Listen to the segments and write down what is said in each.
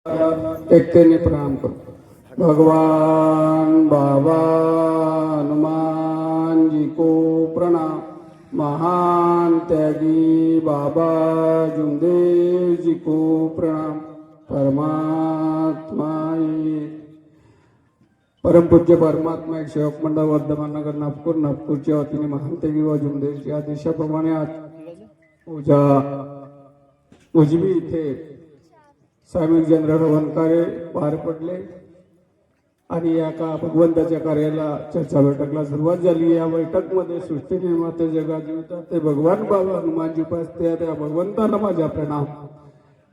एकतेने प्रणाम करो। भगवान बाबा हनुमान जी को प्रणाम। महान त्यागी बाबा जुमदेव जी को प्रणाम। परमात्मा परम पूज्य परमात्मा एक सेवक मंडळ वर्धमान नगर नागपूरच्या वतीने महान त्यागी व जुमदेवची आदेशाप्रमाणे आज पूजा उजवी इथे सामूहिक जनरल हवन कार्य पार पडले आणि या का भगवंताच्या कार्याला चर्चा बैठकला सुरुवात झाली। या बैठक मध्ये सृष्टी निर्माते जगा जीवितात ते भगवान बाबा हनुमानजी उपस्थित त्या भगवंताला माझा प्रणाम।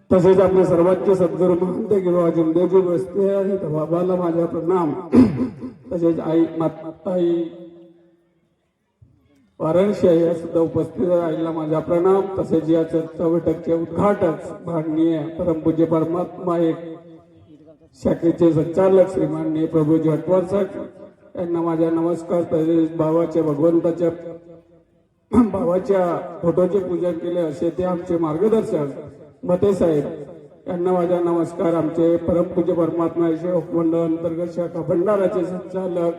तसेच आपल्या सर्वांचे सद्गुरू महंत किंवा जुमदेवजी बसते आणि बाबाला माझा प्रणाम। तसेच आई माताई वाराणसी या सुद्धा उपस्थित आईला माझा प्रणाम। तसेच या चर्चा बैठकचे उद्घाटक माननीय परमपूज्य परमात्मा एक शाखेचे संचालक श्रीमाननीय प्रभूजी हटवार साहेब यांना माझा नमस्कार। तसेच बाबाच्या फोटोचे पूजन केले असे ते आमचे मार्गदर्शक मते साहेब यांना माझा नमस्कार। आमचे परमपूज्य परमात्मा सेवक मंडळ अंतर्गत शाखा भंडाराचे संचालक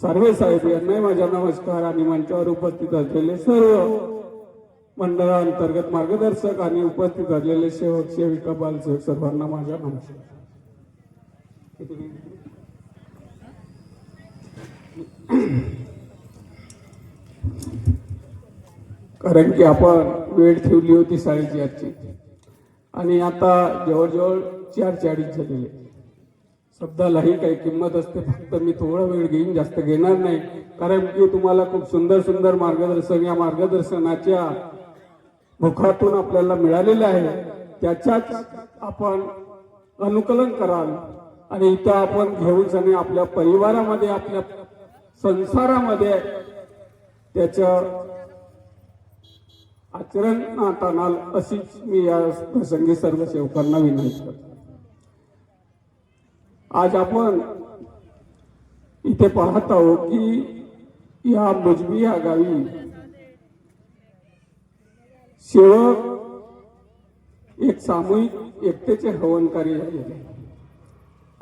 सार्वे साहेब यांनाही माझा नमस्कार आणि मंचावर उपस्थित असलेले सर्व मंडळांतर्गत मार्गदर्शक आणि उपस्थित असलेले सेवक सेविका बालसेवक सर्वांना माझा नमस्कार। कारण की आपण वेळ ठेवली होती शाळेची आजची आणि आता जवळजवळ 4:40 झालेले। शब्दालाही काही किंमत असते, फक्त मी थोडा वेळ घेईन, जास्त घेणार नाही। कारण की तुम्हाला खूप सुंदर सुंदर मार्गदर्शन या मार्गदर्शनाच्या मुखातून आपल्याला मिळालेले आहे, त्याच्याच आपण अनुकलन कराल आणि इथं आपण घेऊन जाणे आपल्या परिवारामध्ये आपल्या संसारामध्ये त्याचं आचरणात आणाल अशीच मी या प्रसंगी सर्व सेवकांना विनंती करतो। आज आपण इथे पाहत आहोत की या मुजबी या गावी सेवक एक सामूहिक एकतेचे हवन कार्य झालेले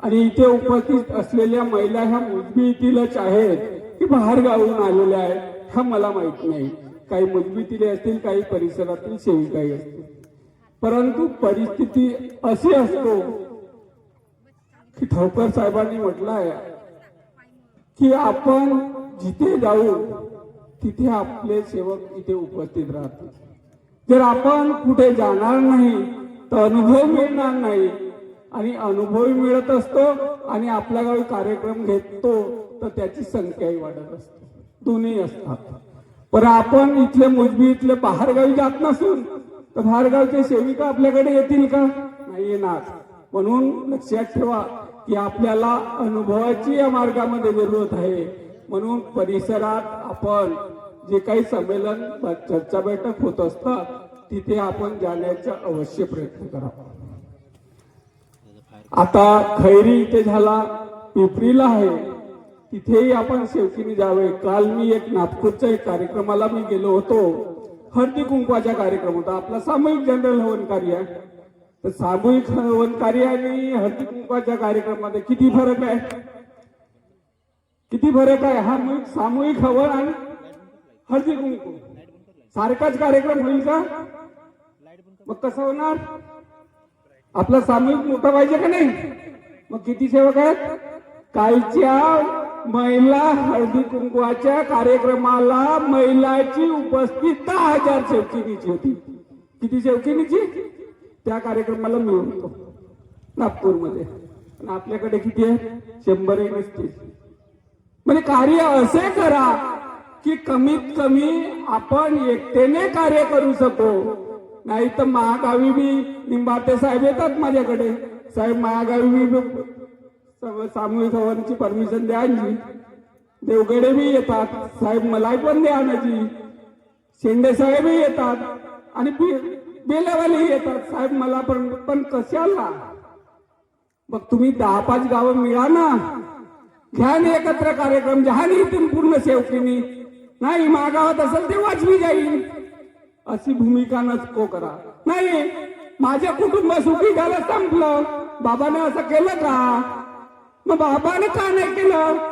आणि इथे उपस्थित असलेल्या महिला ह्या मुजबी येथीलच आहेत की बाहेर गावून आलेल्या आहेत हा मला माहित नाही। काही मुजबीतील असतील, काही परिसरातील सेविकाही असतील, परंतु परिस्थिती अशी असतो की ठावकर साहेबांनी म्हटलं आहे की आपण जिथे जाऊ तिथे आपले सेवक इथे उपस्थित राहतील। जर आपण कुठे जाणार नाही तर अनुभव मिळणार नाही आणि अनुभव मिळत असतो आणि आपल्या गावी कार्यक्रम घेतो तर त्याची संख्याही वाढत असते, दोन्ही असतात। पण आपण इथले मुजबी इथले बाहेरगावी जात नसून तर बाहेरगावचे सेविका आपल्याकडे येतील का? नाही येणार। म्हणून लक्षात ठेवा की आपल्याला अनुभवाची या मार्गामध्ये जरूरत आहे। म्हणून परिसरात आपण जे काही संमेलन चर्चा बैठक होत असतात तिथे आपण जाण्याचा अवश्य प्रयत्न करावा। आता खैरी इथे झाला, पिपरीला आहे, तिथेही आपण सेवकीने जावे। काल मी एक नागपूरच्या एक कार्यक्रमाला मी गेलो होतो, हळदी कुंकवाचा कार्यक्रम होता आपला सामूहिक जनरल हवन कार्य आहे। तर सामूहिक हवन कार्य आणि हळदी कुंकवाच्या कार्यक्रमामध्ये किती फरक आहे? किती फरक आहे? हा सामूहिक हवन आणि हळदी कुंकू सारखाच कार्यक्रम होईल का? मग कसं होणार? आपला सामूहिक मोठा पाहिजे का नाही? मग किती सेवक आहेत? कालच्या महिला हळदी कुंकवाच्या कार्यक्रमाला महिलाची उपस्थिती 10,000 सेवकिनीची होती। किती सेवकिनीची? त्या कार्यक्रमाला मी होतो नागपूरमध्ये आणि आपल्याकडे किती आहे? 100 नसतील। म्हणजे कार्य असे करा की कमीत कमी आपण एकतेने कार्य करू शकू। नाही तर महागावी बी निंबाते साहेब येतात माझ्याकडे, साहेब महागावी बी सामूहिक हवनची परमिशन द्या जी। देवगडे बी येतात, साहेब मला पण द्या ना जी। शेंडे साहेबही येतात आणि बेलेवाले येतात, साहेब मला पण कशाला? मग तुम्ही 10-5 गावं मिळा ना, घ्या ना एकत्र कार्यक्रम, जहा इथून पूर्ण सेवकीनी नाही मागावत असेल ते वाजवी जाईल अशी भूमिका नको करा। नाही माझे कुटुंब सुखी झालं संपलं, बाबाने असं केलं का? मग बाबाने का नाही केलं?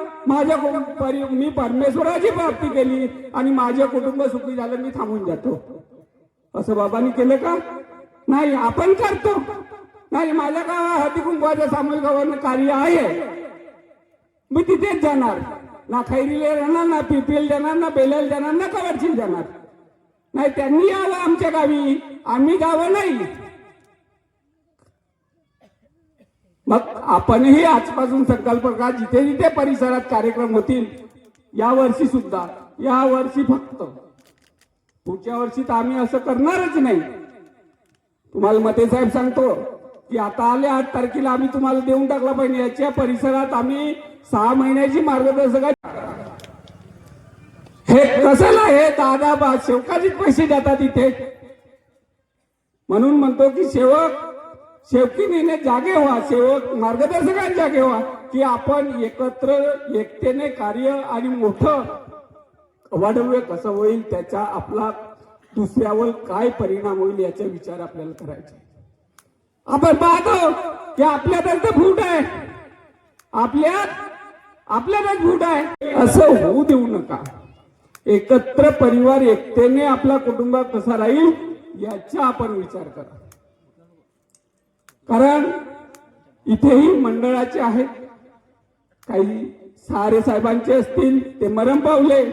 मी परमेश्वराची प्राप्ती केली आणि माझे कुटुंब सुखी झालं, मी थांबून जातो, असं बाबांनी केलं का? नाही. आपण करतो. नाही, माझ्या गावात हळदी कुंकवाच्या सामूहिक हवन कार्य आहे, मी तिथेच जाणार. ना खैरीला जाणार, ना पिपील जाणार, ना बेलेल जाणार, ना कवरशील जाणार. नाही, त्यांनी यावं आमच्या गावी, आम्ही जावं नाही. मग आपणही आजपासून संकल्प करा, जिथे जिथे परिसरात कार्यक्रम होतील, यावर्षी सुद्धा, यावर्षी फक्त, पुढच्या वर्षी तर आम्ही असं करणारच नाही. तुम्हाला मते साहेब सांगतो की आता आले 8 तारखेला आम्ही तुम्हाला देऊन टाकला पाहिजे. याच्या परिसरात आम्ही 6 महिन्याची मार्गदर्शक. हे कशाला? हे दादा सेवकाचीच पैसे जातात इथे. म्हणून म्हणतो की सेवकीने जागे व्हा, सेवक मार्गदर्शकांनी जागे व्हा, की आपण एकत्र एकतेने कार्य आणि मोठं वाढवूया कसं होईल, त्याचा आपला दुसऱ्यावर काय परिणाम होईल याचा विचार आपल्याला करायचा. आपण पाहतो की आपल्यातच तर फूट आहे, आपल्यातच फूट आहे. असं होऊ देऊ नका. एकत्र परिवार एकतेने आपला कुटुंब कसा राहील याचा आपण विचार करा. कारण इथेही मंडळाचे आहेत, काही सारे साहेबांचे असतील, ते मरण पावले.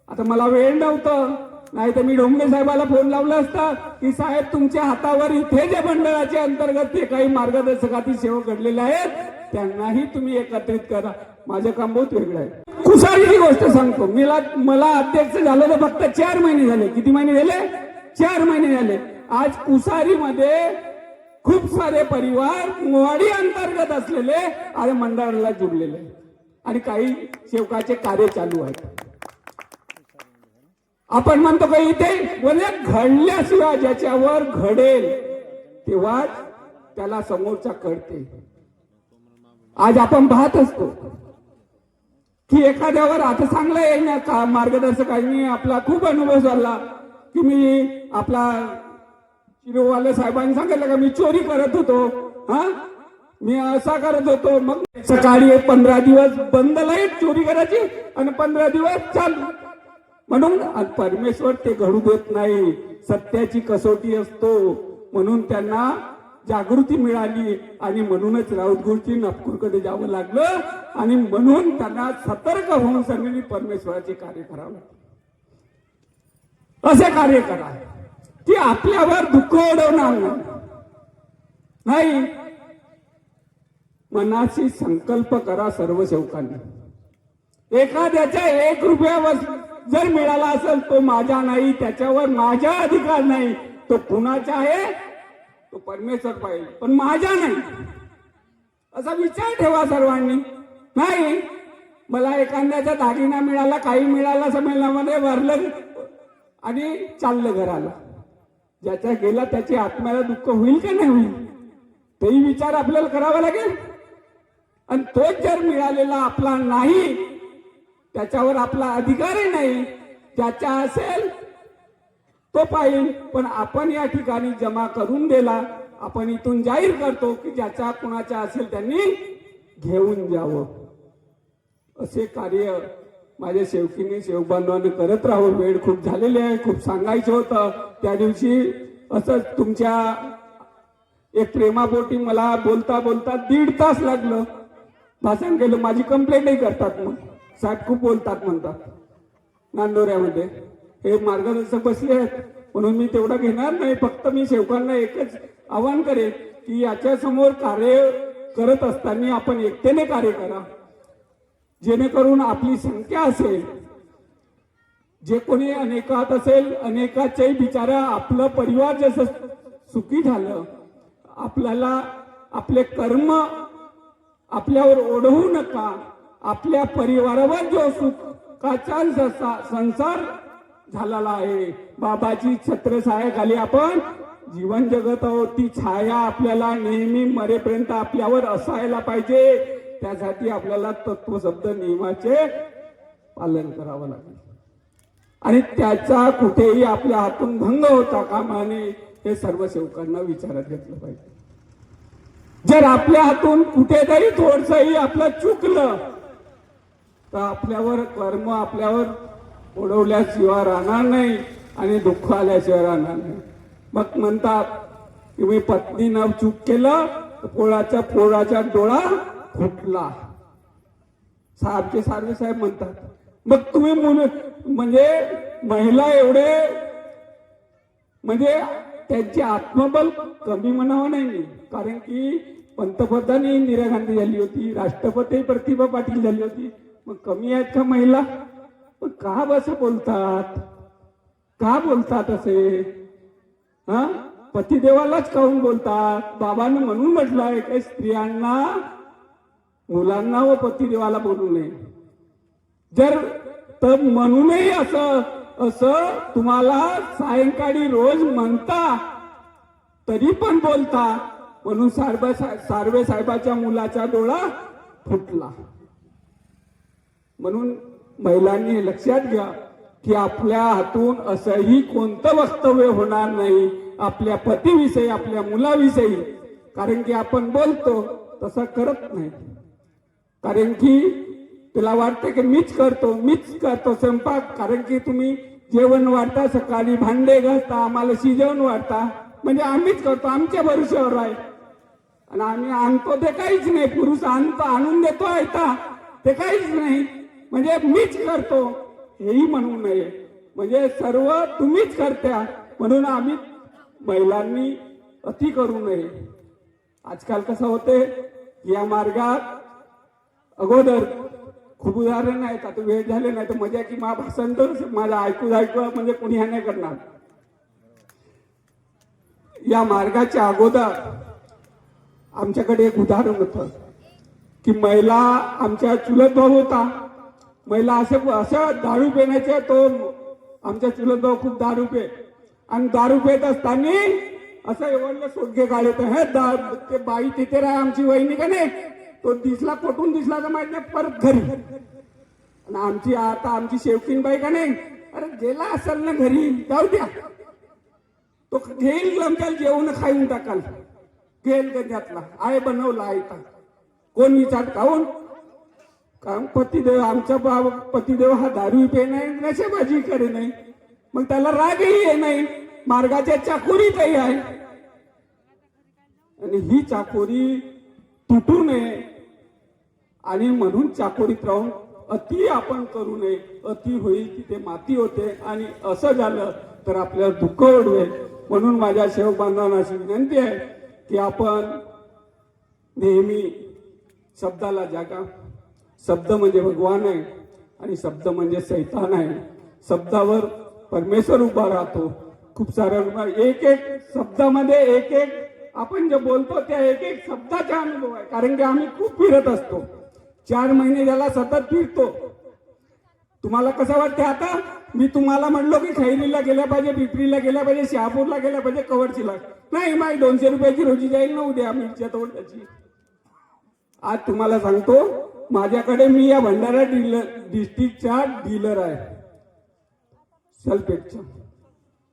आता मला वेळ नव्हतं, नाही तर मी डोंगरे साहेबाला फोन लावला असता की साहेब तुमच्या हातावर इथे जे मंडळाच्या अंतर्गत ते काही मार्गदर्शकाची सेवा घडलेले आहेत त्यांनाही तुम्ही एकत्रित करा. माझं काम बहुत वेगळं आहे. कुसारीची गोष्ट सांगतो. मला अध्यक्ष झालं तर फक्त 4 महिने झाले. किती महिने झाले? 4 महिने झाले. आज कुसारीमध्ये खूप सारे परिवार मोवाडी अंतर्गत असलेले आज मंडळाला जुडलेले आणि काही सेवकाचे कार्य चालू आहेत. आपण म्हणतो का इथे घडल्याशिवाय ज्याच्यावर घडेल तेव्हा त्याला समोरचा कळते. आज आपण पाहत असतो की एखाद्यावर आता चांगलं येईल ना का मार्गदर्शकांनी आपला खूप अनुभव झाला की मी आपला चिरोवाले साहेबांनी सांगितलं का मी चोरी करत होतो, मी असा करत होतो. मग सकाळी 15 दिवस बंद लाईट चोरी करायची आणि 15 दिवस चालू. म्हणून परमेश्वर ते घडू देत नाही, सत्याची कसोटी असतो. म्हणून त्यांना जागृती मिळाली आणि म्हणूनच राऊतगुरुजी नागपूरकडे जावं लागलं आणि म्हणून त्यांना सतर्क होऊन सगळ्यांनी परमेश्वराचे कार्य करावं लागलं. असे कार्य करा की आपल्यावर दुःख ओढवणार नाही. मनाशी संकल्प करा सर्व सेवकांनी. एखाद्याचा 1 रुपया जर मिळाला असेल तो माझा नाही, त्याच्यावर माझा अधिकार नाही. तो कुणाचा आहे? तो परमेश्वर पाहिजे, पण माझा नाही. असा विचार ठेवा सर्वांनी. नाही मला एखाद्याचा दागिना मिळाला, काही मिळाला, संमेलनामध्ये भरलं आणि चाललं घराला. ज्याचा गेला त्याची आत्म्याला दुःख होईल का नाही होईल तेही विचार आपल्याला करावा लागेल. आणि तोच जर मिळालेला आपला नाही, त्याच्यावर आपला अधिकारही नाही, ज्याचा असेल तो पाहिल. पण आपण या ठिकाणी जमा करून दिला, आपण इथून जाहीर करतो की ज्याचा कुणाचा असेल त्यांनी घेऊन जावं. असे कार्य माझ्या सेवकीने सेवकबांधवांनी करत राहू. वेळ खूप झालेली आहे, खूप सांगायचं होतं. त्या दिवशी असं तुमच्या एक प्रेमापोटी मला बोलता बोलता 1.5 तास लागलं. भाषण केलं. माझी कंप्लेंटही करतात, मग साहेब खूप बोलतात म्हणतात नांदोऱ्यामध्ये. हे मार्गदर्शक बसले आहेत म्हणून मी तेवढं घेणार नाही. फक्त मी सेवकांना एकच आवाहन करेन की याच्या समोर कार्य करत असताना आपण एकतेने कार्य करा, जेणेकरून आपली संख्या असेल. जे कोणी अनेकात असेल, अनेकाच्याही बिचारा आपलं परिवार जसं सुखी झालं, आपल्याला आपले कर्म आपल्यावर ओढवू नका. आपल्या परिवारावर जो सुखाचा संसार झालेला आहे, बाबाची छत्रछायाखाली आपण जीवन जगत आहोत. ती छाया आपल्याला नेहमी मरेपर्यंत आपल्यावर असायला पाहिजे. त्यासाठी आपल्याला तत्वशब्द नियमाचे पालन करावं लागेल आणि त्याचा कुठेही आपल्या हातून भंग होता कामा नये हे सर्व सेवकांना विचारात घेतलं पाहिजे. जर आपल्या हातून कुठेतरी थोडसंही आपलं चुकलं तर आपल्यावर कर्म आपल्यावर ओढवल्याशिवाय राहणार नाही आणि दुःख आल्याशिवाय राहणार नाही. मग म्हणतात की मी पत्नीनं चूक केलं तर पोळाचा डोळा फुटला. साहेबचे सार्वे साहेब म्हणतात. मग तुम्ही म्हणजे महिला एवढे म्हणजे त्यांचे आत्मबल कमी म्हणावं नाही. कारण की पंतप्रधान इंदिरा गांधी झाली होती, राष्ट्रपती प्रतिभा पाटील झाली होती. मग कमी आहेत का महिला? मग का असं बोलतात? का बोलतात असे? हा, पतिदेवालाच काहून बोलतात? बाबांनी म्हणून म्हटलंय की स्त्रियांना मुलांना व पतिदेवाला बोलू नये. जर तर म्हणूनही असं तुम्हाला सायंकाळी रोज म्हणता तरी पण बोलता. म्हणून सार्वे साहेबाच्या मुलाचा डोळा फुटला. म्हणून महिलांनी लक्षात घ्या की आपल्या हातून असंही कोणतं वक्तव्य होणार नाही आपल्या पतीविषयी आपल्या मुलाविषयी. कारण की आपण बोलतो तसं करत नाही. कारण की तुला वाटतं की मीच करतो स्वयंपाक. कारण की तुम्ही जेवण वाढता, सकाळी भांडे घालता, आम्हाला शिजवून वाढता. म्हणजे आम्हीच करतो, आमच्या भरोश्यावर आहे. आणि आम्ही आणतो ते काहीच नाही. पुरुष आणून देतो ऐता ते काहीच नाही. म्हणजे मीच करतो हेही म्हणू नये. म्हणजे सर्व तुम्हीच करत्या. म्हणून आम्ही महिलांनी अति करू नये. आजकाल कसं होते या मार्गात अगोदर खूप उदाहरण आहेत. आता वेळ झाले नाही तर मजा की भाषण तर मला ऐकू म्हणजे कोणी ह्या नाही करणार. या मार्गाच्या अगोदर आमच्याकडे एक उदाहरण होतं की महिला आमच्या चुलत भाऊ होता. महिला अशा दारू पिण्याचे तो आमच्या चुलत भाऊ खूप दारू पे आणि दारू पेत असताना असं एवढं सोडगे काढत हे ते बाई तिथे राहा आमची वहिनी का नाही. तो दिसला कोठून दिसला तर माहित नाही. परत घरी आणि आमची शेवकीनबाई का नाही. अरे गेला असेल ना घरी जाऊ द्या. तो घेईल आमच्याला जेवण खाऊन टाकाल. घेईल गंजातला आहे बनवला आहे. कोण विचार काहून काम पतिदेव आमचा पतिदेव हा दारू पे नाही नशेबाजी करे नाही. मग त्याला रागही ये नाही. मार्गाच्या चाकोरीतही आहे. आणि ही चाकोरी तुटू नये आणि म्हणून चाकोरीत राहून अति आपण करू नये. अति होईल तिथे माती होते आणि असं झालं तर आपल्याला दुःख ओढवेल. म्हणून माझ्या सेवक बांधवांना अशी विनंती आहे की आपण नेहमी शब्दाला जागा. शब्द म्हणजे भगवान आहे आणि शब्द म्हणजे सैतान आहे. शब्दावर परमेश्वर उभा राहतो. खूप साऱ्या एक शब्दामध्ये एक आपण जे बोलतो त्या एक शब्दाचा अनुभव आहे. कारण की आम्ही खूप फिरत असतो. 4 महिने ज्याला सतत फिरतो. तुम्हाला कसं वाटते आता मी तुम्हाला म्हणलो की खैरीला गेल्या पाहिजे, पिपरीला गेल्या पाहिजे, शहापूरला गेल्या पाहिजे, कवडचीला नाही. माझी 200 रुपयाची रोजी जाईल ना उद्या मिरच्या तोडण्याची. आज तुम्हाला सांगतो माझ्याकडे मी या भंडारा डिस्ट्रिक्टचा डीलर आहे सल्फेटचा.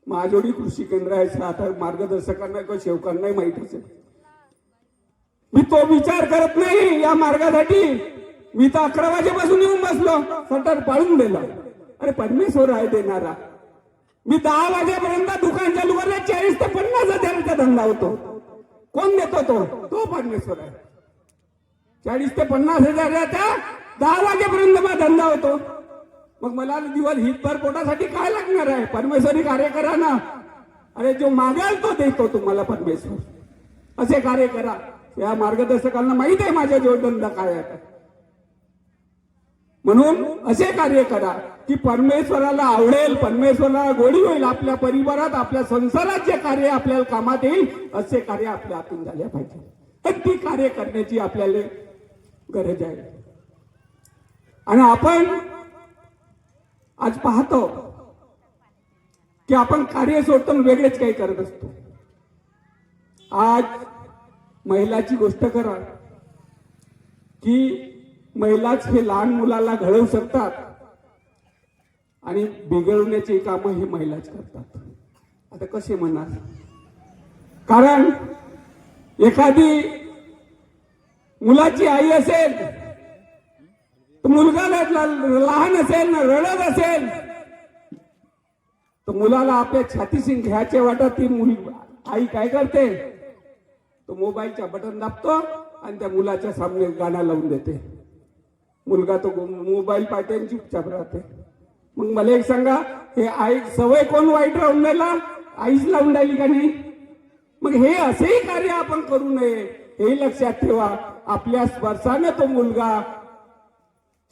माझोडी कृषी केंद्र आहे. आता मार्गदर्शकांना किंवा सेवकांनाही माहित असेल. मी तो विचार करत नाही या मार्गासाठी. मी तर 11 वाजेपासून येऊन बसलो. सटर पाळून दिला. अरे परमेश्वर आहे देणारा. मी 10 वाजेपर्यंत दुकान चालू करले. 40 ते 50 हजाराचा धंदा होतो. कोण देतो? तो परमेश्वर आहे. 40 ते 50 हजाराचा 10 वाजेपर्यंत माझा धंदा होतो. मग मला दिवस हितभर पोटासाठी काय लागणार आहे? परमेश्वरी कार्य करा ना. अरे जो मागाल तो देतो तुम्हाला परमेश्वर. असे कार्य करा. या मार्गदर्शकांना माहित आहे माझ्या जोडधंदा काय आहे. म्हणून असे कार्य करा की परमेश्वराला आवडेल, परमेश्वराला गोडी होईल. आपल्या परिवारात आपल्या संसारात जे कार्य आपल्याला कामात येईल असे कार्य आपल्या हातून झाले पाहिजे. ती कार्य करण्याची आपल्याला गरज आहे. आणि आपण आज पाहतो की आपण कार्य सोडतो वेगळेच काही करत असतो. आज महिलाची गोष्ट करा की महिलाच हे लहान मुलाला घडवू शकतात आणि बिघडवण्याची कामं ही महिलाच करतात. आता कसे म्हणणार? कारण एखादी मुलाची आई असेल तर मुलगा लहान असेल ना रडत असेल तर मुलाला आपल्या छातीशी घ्यायचे वाटत ती आई काय करते, तो मोबाईलच्या बटन दाबतो आणि त्या मुलाच्या सामने गाणं लावून देते. मुलगा तो मोबाईल पाहते आणि चुपचाप राहते. मग मला एक सांगा, हे आई सवय कोण वाईट राहून राहिला? आईच लावून राहिली का नाही? मग हे असेही कार्य आपण करू नये हे लक्षात ठेवा. आपल्या स्पर्शाने तो मुलगा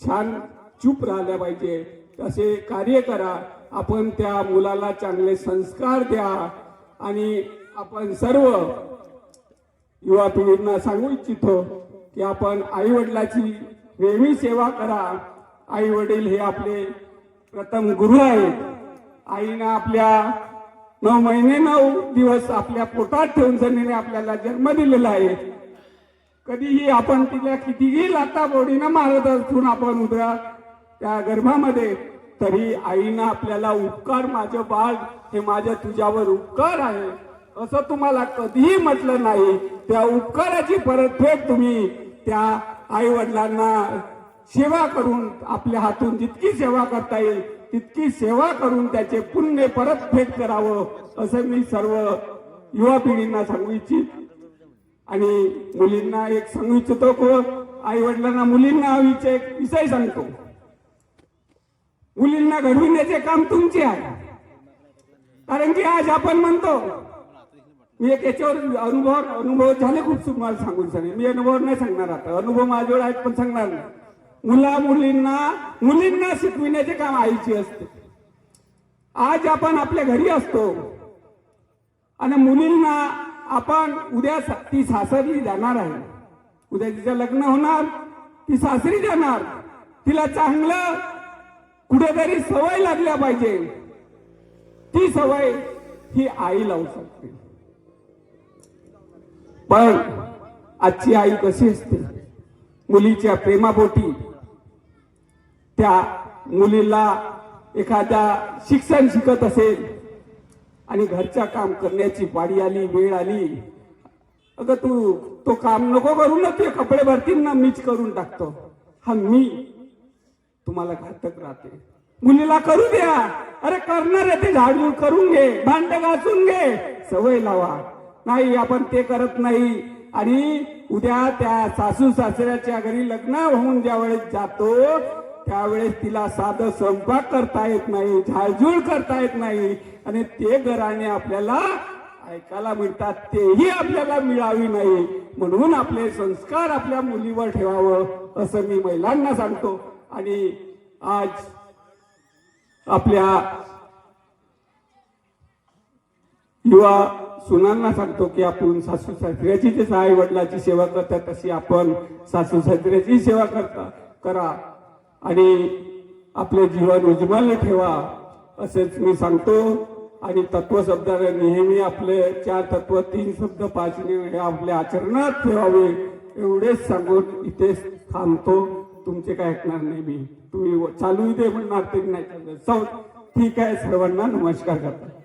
छान चूप राहिला पाहिजे असे कार्य करा. आपण त्या मुलाला चांगले संस्कार द्या. आणि आपण सर्व युवा पिढींना सांगू इच्छितो की आपण आई वडिलाची नेहमी सेवा करा. आई वडील हे आपले प्रथम गुरु आहेत. आईनं आपल्या 9 महिने 9 दिवस आपल्या पोटात ठेवून जणीने आपल्याला जन्म दिलेला आहे. कधीही आपण तिला कितीही लाथा बोडीनं मारत असून आपण उद्या त्या गर्भामध्ये, तरी आईनं आपल्याला उपकार, माझं बाळ हे माझ्या तुझ्यावर उपकार आहे असं तुम्हाला कधीही म्हटलं नाही. त्या उपकाराची परतफेड तुम्ही त्या आई वडिलांना सेवा करून, आपल्या हातून जितकी सेवा करता येईल तितकी सेवा करून त्याचे पुण्य परतफेड करावं असं मी सर्व युवा पिढींना सांगू इच्छित. आणि मुलींना एक सांगू इच्छितो की आई वडिलांना मुलींना एक विषय सांगतो. मुलींना घडविण्याचे काम तुमचे आहे. कारण की आज आपण म्हणतो, मी एक याच्यावर अनुभव झाले खूप तुम्हाला सांगून सांगेन. मी अनुभव नाही सांगणार आता, अनुभव माझ्यावर आहेत पण सांगणार नाही. मुलींना शिकविण्याचे काम आईची असते. आज आपण आपल्या घरी असतो आणि मुलींना आपण उद्या ती सासरली जाणार आहे. उद्या तिचं लग्न होणार, ती सासरी जाणार. तिला चांगलं कुठेतरी सवय लागल्या पाहिजे. ती सवय ही आई लावू शकते. पण आजची आई कशी असते, मुलीच्या प्रेमापोटी त्या मुलीला एखाद्या शिक्षण शिकत असेल आणि घरच्या काम करण्याची पाळी आली, वेळ आली, अगं तू तो काम नको करू ना, ते कपडे भरतील ना, मीच करून टाकतो. हा मी तुम्हाला घातक राहते. मुलीला करू द्या. अरे करणार आहे ते, झाडझूड करून घे, भांडे घासून घे, सवय लावा. नाही, आपण ते करत नाही. आणि उद्या त्या सासू सासऱ्याच्या घरी लग्न होऊन ज्या वेळेस जातो त्यावेळेस तिला साधं स्वयंपाक करता येत नाही, झाडझूड करता येत नाही. आणि ते घराणे आपल्याला ऐकायला मिळतात, तेही आपल्याला मिळावी नाही. म्हणून आपले संस्कार आपल्या मुलीवर ठेवावं असं मी महिलांना सांगतो. आणि आज आपल्या युवा सुनांना सांगतो की आपण सासू सासऱ्याची जसं आई वडिलाची सेवा करतात तशी आपण सासू सासऱ्याची सेवा करा आणि आपले जीवन उज्ज्वल ठेवा असेच मी सांगतो. आणि तत्वशब्दाने नेहमी आपले 4 तत्व 3 शब्द 5 हे आपल्या आचरणात ठेवावे एवढेच सांगून इथे थांबतो. तुमचे काय ऐकणार नाही मी. तुम्ही चालू दे म्हणणार तरी नाही चालत. ठीक आहे. सर्वांना नमस्कार करतो.